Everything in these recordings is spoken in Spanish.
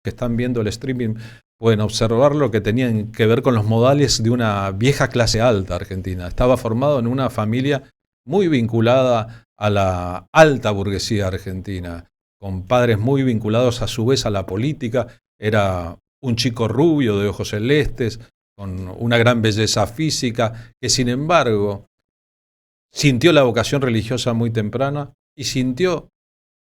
que están viendo el streaming pueden observar lo que tenían que ver con los modales de una vieja clase alta argentina. Estaba formado en una familia muy vinculada a la alta burguesía argentina, con padres muy vinculados a su vez a la política. Era un chico rubio de ojos celestes, con una gran belleza física, que sin embargo sintió la vocación religiosa muy temprana y sintió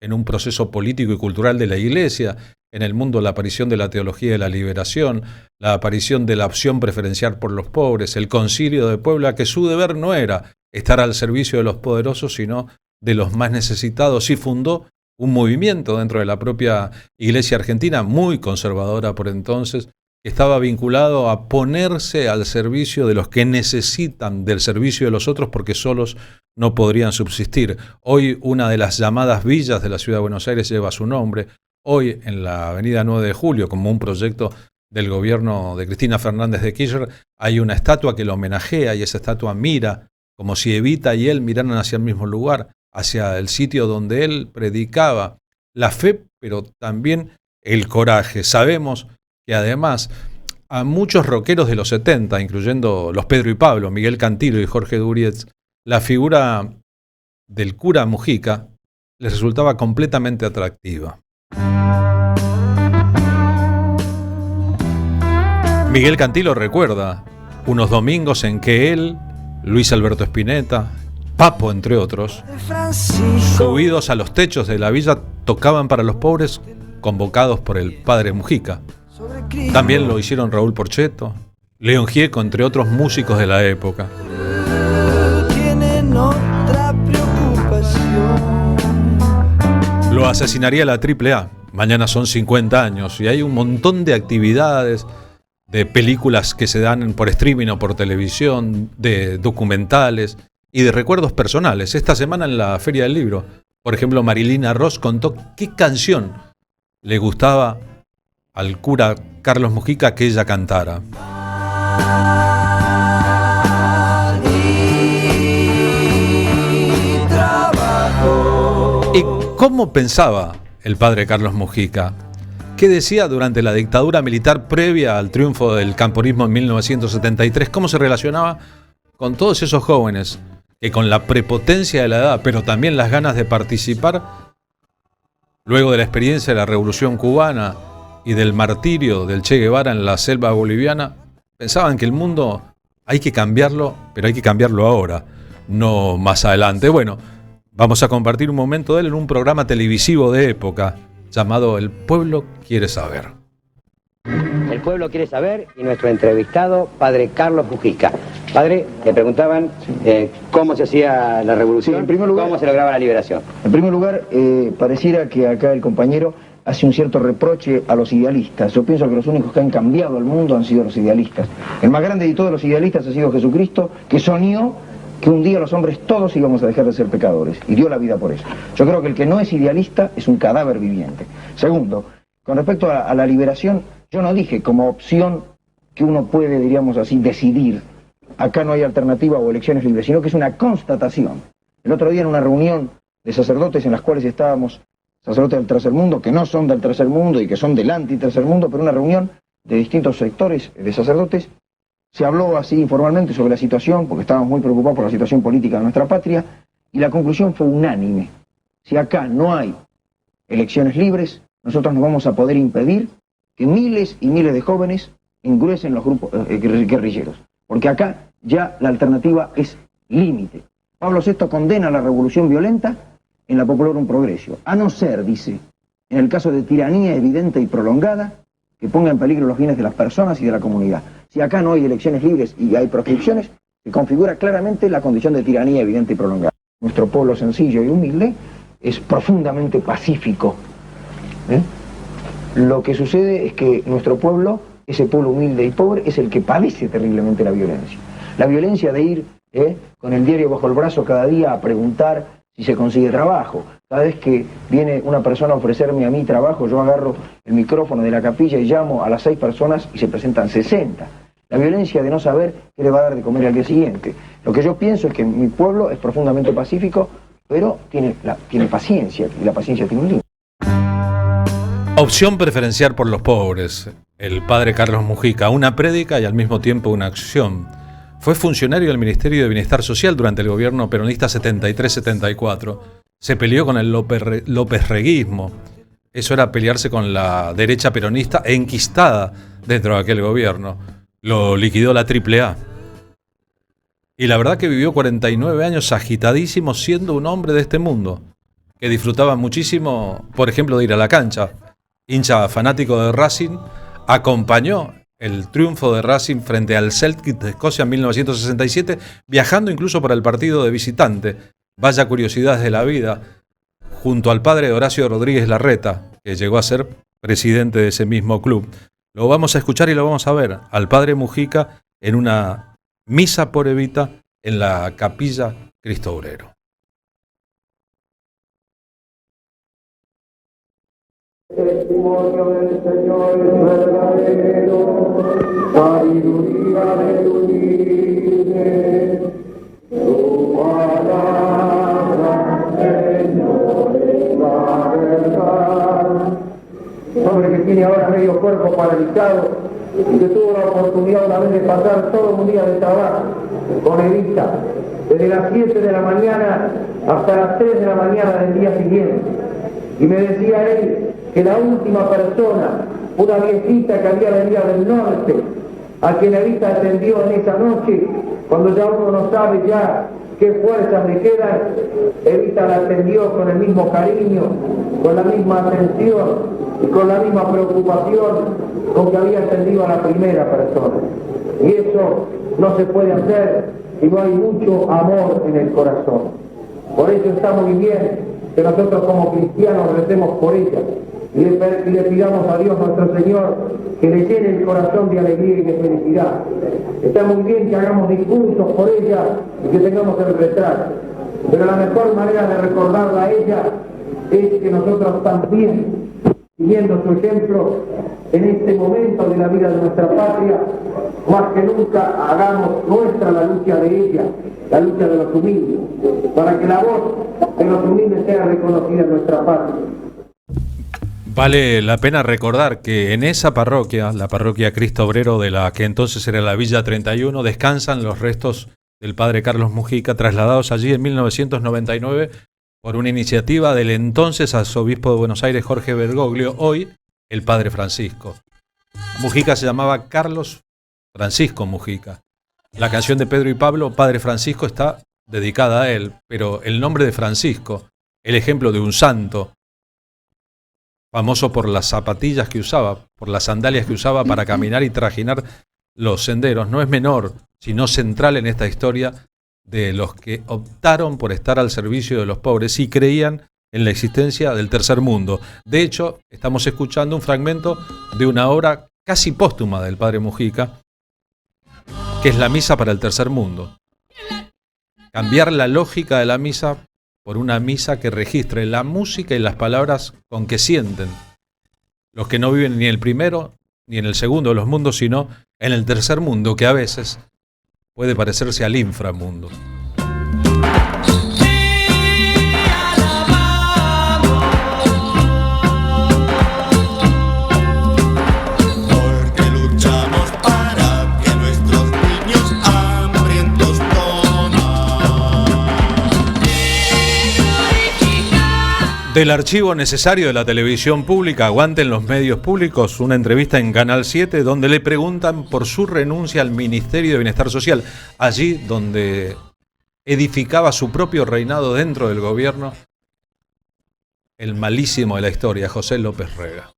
en un proceso político y cultural de la Iglesia, en el mundo, la aparición de la teología de la liberación, la aparición de la opción preferencial por los pobres, el concilio de Puebla, que su deber no era estar al servicio de los poderosos, sino de los más necesitados, y fundó un movimiento dentro de la propia Iglesia argentina, muy conservadora por entonces, que estaba vinculado a ponerse al servicio de los que necesitan del servicio de los otros porque solos no podrían subsistir. Hoy una de las llamadas villas de la ciudad de Buenos Aires lleva su nombre. Hoy en la avenida 9 de Julio, como un proyecto del gobierno de Cristina Fernández de Kirchner, hay una estatua que lo homenajea, y esa estatua mira como si Evita y él miraran hacia el mismo lugar, hacia el sitio donde él predicaba la fe, pero también el coraje. Sabemos que además a muchos rockeros de los 70, incluyendo los Pedro y Pablo, Miguel Cantilo y Jorge Durietz, la figura del cura Mujica les resultaba completamente atractiva. Miguel Cantilo recuerda unos domingos en que él, Luis Alberto Spinetta, Papo entre otros, subidos a los techos de la villa, tocaban para los pobres convocados por el padre Mujica. También lo hicieron Raúl Porchetto, León Gieco, entre otros músicos de la época. Lo asesinaría la AAA. Mañana son 50 años y hay un montón de actividades, de películas que se dan por streaming o por televisión, de documentales y de recuerdos personales. Esta semana en la Feria del Libro, por ejemplo, Marilina Ross contó qué canción le gustaba al cura Carlos Mujica que ella cantara. ¿Y cómo pensaba el padre Carlos Mujica? ¿Qué decía durante la dictadura militar previa al triunfo del camporismo en 1973? ¿Cómo se relacionaba con todos esos jóvenes que, con la prepotencia de la edad, pero también las ganas de participar, luego de la experiencia de la Revolución Cubana y del martirio del Che Guevara en la selva boliviana, pensaban que el mundo hay que cambiarlo, pero hay que cambiarlo ahora, no más adelante? Bueno, vamos a compartir un momento de él en un programa televisivo de época llamado El Pueblo Quiere Saber. El Pueblo Quiere Saber, y nuestro entrevistado, padre Carlos Mujica. Padre, le preguntaban cómo se hacía la revolución, en primer lugar, cómo se lograba la liberación. En primer lugar, pareciera que acá el compañero hace un cierto reproche a los idealistas. Yo pienso que los únicos que han cambiado el mundo han sido los idealistas. El más grande de todos los idealistas ha sido Jesucristo, que soñó que un día los hombres todos íbamos a dejar de ser pecadores, y dio la vida por eso. Yo creo que el que no es idealista es un cadáver viviente. Segundo, con respecto a la liberación, yo no dije como opción que uno puede, diríamos así, decidir. Acá no hay alternativa o elecciones libres, sino que es una constatación. El otro día en una reunión de sacerdotes en las cuales estábamos, sacerdotes del tercer mundo, que no son del tercer mundo y que son del anti-tercer mundo, pero una reunión de distintos sectores de sacerdotes, se habló así informalmente sobre la situación, porque estábamos muy preocupados por la situación política de nuestra patria, y la conclusión fue unánime. Si acá no hay elecciones libres, nosotros no vamos a poder impedir que miles y miles de jóvenes engruesen los grupos guerrilleros. Porque acá ya la alternativa es límite. Pablo VI condena la revolución violenta en la Populorum Progressio, a no ser, dice, en el caso de tiranía evidente y prolongada, que ponga en peligro los bienes de las personas y de la comunidad. Si acá no hay elecciones libres y hay proscripciones, se configura claramente la condición de tiranía evidente y prolongada. Nuestro pueblo sencillo y humilde es profundamente pacífico. Lo que sucede es que nuestro pueblo, ese pueblo humilde y pobre, es el que padece terriblemente la violencia. La violencia de ir con el diario bajo el brazo cada día a preguntar si se consigue trabajo. Cada vez que viene una persona a ofrecerme a mí trabajo, yo agarro el micrófono de la capilla y llamo a las 6 personas y se presentan 60. La violencia de no saber qué le va a dar de comer al día siguiente. Lo que yo pienso es que mi pueblo es profundamente pacífico, pero tiene paciencia, y la paciencia tiene un límite. Opción preferencial por los pobres. El padre Carlos Mujica, una prédica y al mismo tiempo una acción. Fue funcionario del Ministerio de Bienestar Social durante el gobierno peronista 73-74. Se peleó con el lópezreguismo. Eso era pelearse con la derecha peronista enquistada dentro de aquel gobierno. Lo liquidó la AAA. Y la verdad que vivió 49 años agitadísimo siendo un hombre de este mundo, que disfrutaba muchísimo, por ejemplo, de ir a la cancha. Hincha fanático de Racing, acompañó el triunfo de Racing frente al Celtic de Escocia en 1967, viajando incluso para el partido de visitante. Vaya curiosidades de la vida, junto al padre Horacio Rodríguez Larreta, que llegó a ser presidente de ese mismo club. Lo vamos a escuchar y lo vamos a ver al padre Mujica en una misa por Evita en la Capilla Cristo Obrero. Testimonio del Señor es verdadero, sabiduría del humilde, su palabra, Señor, es la verdad. Hombre que tiene ahora medio cuerpo paralizado y que tuvo la oportunidad una vez de pasar todo un día de trabajo con Evita, desde las 7 de la mañana hasta las 3 de la mañana del día siguiente. Y me decía él que la última persona, una viejita que había venido del norte, a quien Evita atendió en esa noche, cuando ya uno no sabe ya qué fuerzas le quedan, Evita la atendió con el mismo cariño, con la misma atención y con la misma preocupación con que había atendido a la primera persona. Y eso no se puede hacer si no hay mucho amor en el corazón. Por eso está muy bien que nosotros como cristianos recemos por ella y le pidamos a Dios nuestro Señor que le llene el corazón de alegría y de felicidad. Está muy bien que hagamos discursos por ella y que tengamos el retrato, pero la mejor manera de recordarla a ella es que nosotros también, siguiendo su ejemplo, en este momento de la vida de nuestra patria, más que nunca hagamos nuestra la lucha de ella, la lucha de los humildes, para que la voz de los humildes sea reconocida en nuestra patria. Vale la pena recordar que en esa parroquia, la parroquia Cristo Obrero de la que entonces era la Villa 31, descansan los restos del padre Carlos Mujica, trasladados allí en 1999 por una iniciativa del entonces arzobispo de Buenos Aires, Jorge Bergoglio, hoy el padre Francisco. Mujica se llamaba Carlos Francisco Mujica. La canción de Pedro y Pablo, Padre Francisco, está dedicada a él, pero el nombre de Francisco, el ejemplo de un santo, famoso por las zapatillas que usaba, por las sandalias que usaba para caminar y trajinar los senderos, no es menor, sino central en esta historia de los que optaron por estar al servicio de los pobres y creían en la existencia del tercer mundo. De hecho, estamos escuchando un fragmento de una obra casi póstuma del padre Mujica, que es la misa para el tercer mundo. Cambiar la lógica de la misa por una misa que registre la música y las palabras con que sienten los que no viven ni en el primero ni en el segundo de los mundos, sino en el tercer mundo, que a veces puede parecerse al inframundo. Del archivo necesario de la televisión pública, aguanten los medios públicos, una entrevista en Canal 7 donde le preguntan por su renuncia al Ministerio de Bienestar Social, allí donde edificaba su propio reinado dentro del gobierno, el malísimo de la historia, José López Rega.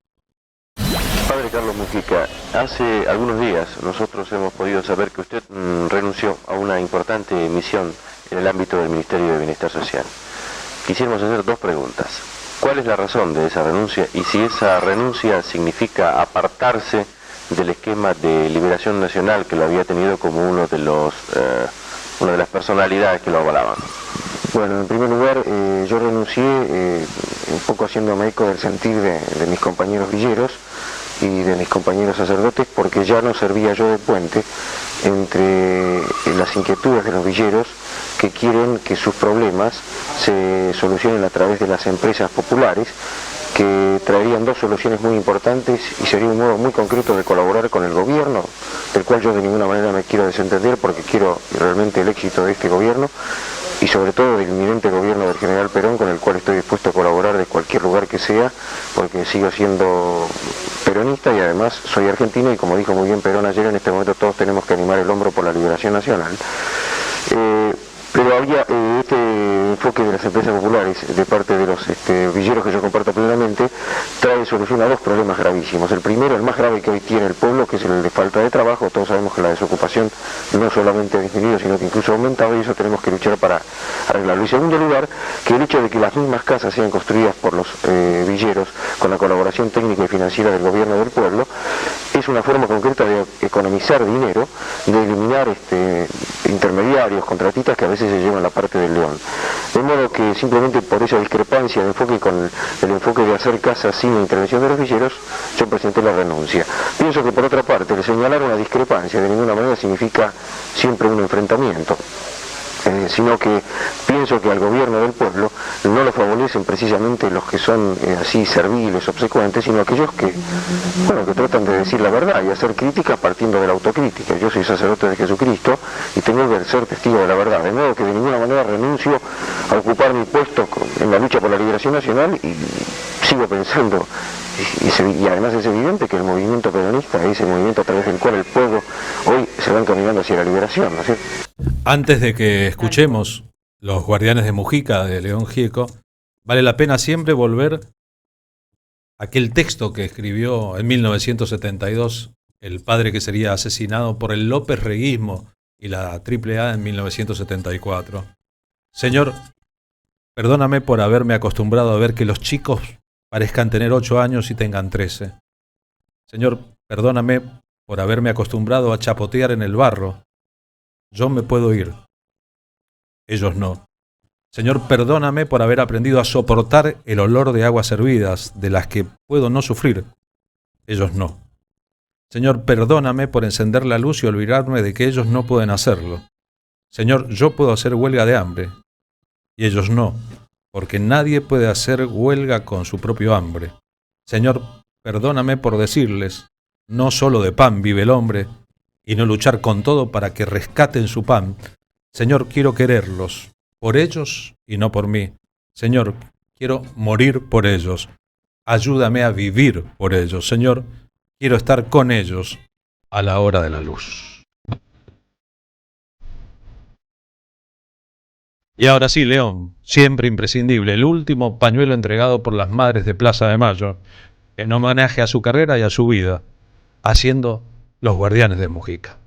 Padre Carlos Mujica, hace algunos días nosotros hemos podido saber que usted renunció a una importante misión en el ámbito del Ministerio de Bienestar Social. Quisiéramos hacer dos preguntas. ¿Cuál es la razón de esa renuncia y si esa renuncia significa apartarse del esquema de liberación nacional que lo había tenido como una de las personalidades que lo avalaban? Bueno, en primer lugar, yo renuncié un poco haciéndome eco del sentir de mis compañeros villeros y de mis compañeros sacerdotes, porque ya no servía yo de puente entre las inquietudes de los villeros que quieren que sus problemas se solucionen a través de las empresas populares que traerían dos soluciones muy importantes y sería un modo muy concreto de colaborar con el gobierno, del cual yo de ninguna manera me quiero desentender porque quiero realmente el éxito de este gobierno y sobre todo del inminente gobierno del general Perón, con el cual estoy dispuesto a colaborar de cualquier lugar que sea, porque sigo siendo peronista y además soy argentino y como dijo muy bien Perón ayer, en este momento todos tenemos que animar el hombro por la liberación nacional. Pero había este enfoque de las empresas populares de parte de los villeros que yo comparto plenamente, trae solución a dos problemas gravísimos. El primero, el más grave que hoy tiene el pueblo, que es el de falta de trabajo. Todos sabemos que la desocupación no solamente ha disminuido, sino que incluso ha aumentado y eso tenemos que luchar para arreglarlo. Y segundo lugar, que el hecho de que las mismas casas sean construidas por los villeros con la colaboración técnica y financiera del gobierno del pueblo, es una forma concreta de economizar dinero, de eliminar intermediarios, contratistas que a veces se llevan la parte del león. De modo que simplemente por esa discrepancia de enfoque con el enfoque de hacer casas sin la intervención de los villeros, yo presenté la renuncia. Pienso que por otra parte, el señalar una discrepancia de ninguna manera significa siempre un enfrentamiento. Sino que pienso que al gobierno del pueblo no lo favorecen precisamente los que son así serviles, obsecuentes, sino aquellos que tratan de decir la verdad y hacer críticas partiendo de la autocrítica. Yo soy sacerdote de Jesucristo y tengo que ser testigo de la verdad, de modo que de ninguna manera renuncio a ocupar mi puesto en la lucha por la liberación nacional y sigo pensando, y además es evidente que el movimiento peronista es el movimiento a través del cual el pueblo hoy se va encaminando hacia la liberación, ¿no es cierto? Antes de que escuchemos Los Guardianes de Mujica de León Gieco, vale la pena siempre volver a aquel texto que escribió en 1972 el padre que sería asesinado por el López Reguismo y la AAA en 1974. Señor, perdóname por haberme acostumbrado a ver que los chicos parezcan tener 8 años y tengan 13. Señor, perdóname por haberme acostumbrado a chapotear en el barro. Yo me puedo ir. Ellos no. Señor, perdóname por haber aprendido a soportar el olor de aguas hervidas, de las que puedo no sufrir. Ellos no. Señor, perdóname por encender la luz y olvidarme de que ellos no pueden hacerlo. Señor, yo puedo hacer huelga de hambre, y ellos no, porque nadie puede hacer huelga con su propio hambre. Señor, perdóname por decirles, no solo de pan vive el hombre, y no luchar con todo para que rescaten su pan. Señor, quiero quererlos, por ellos y no por mí. Señor, quiero morir por ellos. Ayúdame a vivir por ellos. Señor, quiero estar con ellos a la hora de la luz. Y ahora sí, León, siempre imprescindible, el último pañuelo entregado por las madres de Plaza de Mayo, en homenaje a su carrera y a su vida, haciendo Los Guardianes de Mujica.